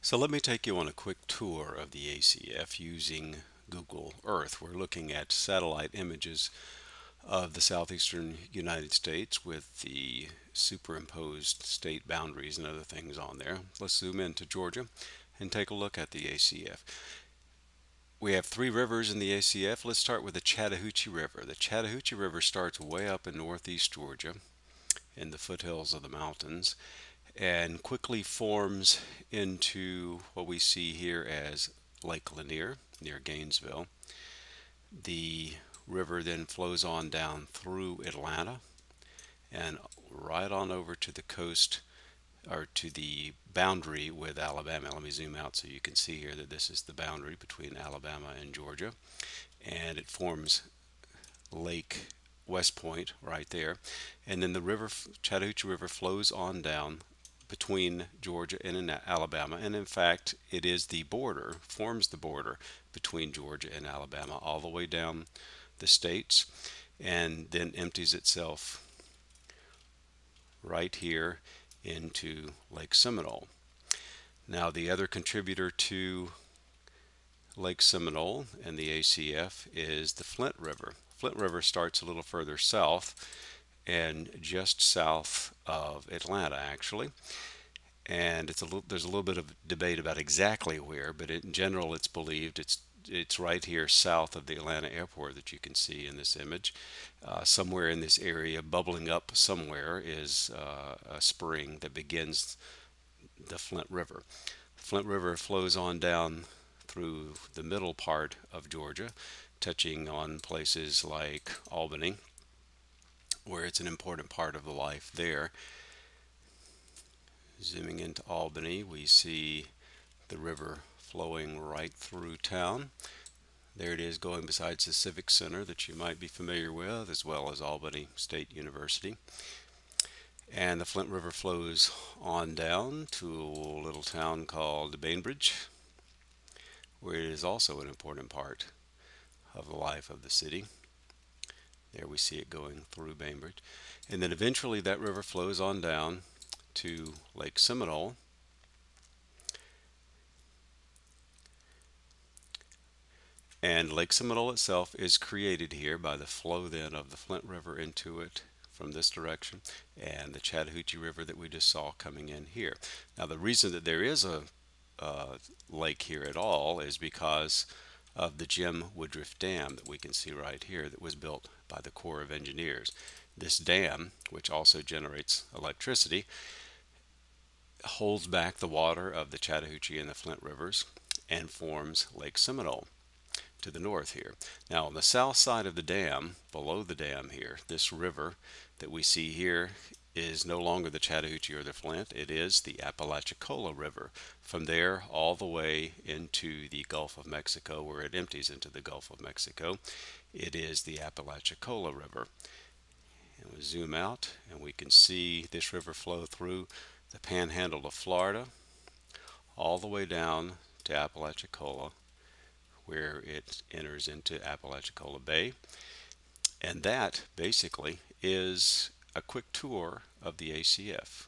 So let me take you on a quick tour of the ACF using Google Earth. We're looking at satellite images of the southeastern United States with the superimposed state boundaries and other things on there. Let's zoom into Georgia and take a look at the ACF. We have three rivers in the ACF. Let's start with the Chattahoochee River. The Chattahoochee River starts way up in northeast Georgia in the foothills of the mountains and quickly forms into what we see here as Lake Lanier near Gainesville. The river then flows on down through Atlanta and right on over to the coast or to the boundary with Alabama. Let me zoom out so you can see here that this is the boundary between Alabama and Georgia, and it forms Lake West Point right there. And then the river, Chattahoochee River, flows on down between Georgia and Alabama, and in fact it is the border, forms the border between Georgia and Alabama all the way down the states, and then empties itself right here into Lake Seminole. Now the other contributor to Lake Seminole and the ACF is the Flint River. Flint River starts a little further south and just south of Atlanta actually, and there's a little bit of debate about exactly where, but in general it's believed it's right here south of the Atlanta airport that you can see in this image. Somewhere in this area, bubbling up somewhere, is a spring that begins the Flint River. Flint River flows on down through the middle part of Georgia, touching on places like Albany, where it's an important part of the life there. Zooming into Albany, we see the river flowing right through town. There it is going besides the Civic Center that you might be familiar with, as well as Albany State University. And the Flint River flows on down to a little town called Bainbridge, where it is also an important part of the life of the city. There we see it going through Bainbridge. And then eventually that river flows on down to Lake Seminole. And Lake Seminole itself is created here by the flow then of the Flint River into it from this direction, and the Chattahoochee River that we just saw coming in here. Now the reason that there is a lake here at all is because of the Jim Woodruff Dam that we can see right here that was built by the Corps of Engineers. This dam, which also generates electricity, holds back the water of the Chattahoochee and the Flint Rivers and forms Lake Seminole to the north here. Now on the south side of the dam, below the dam here, this river that we see here is no longer the Chattahoochee or the Flint, it is the Apalachicola River. From there all the way into the Gulf of Mexico, where it empties into the Gulf of Mexico, it is the Apalachicola River. And we zoom out and we can see this river flow through the panhandle of Florida all the way down to Apalachicola, where it enters into Apalachicola Bay. And that basically is a quick tour of the ACF.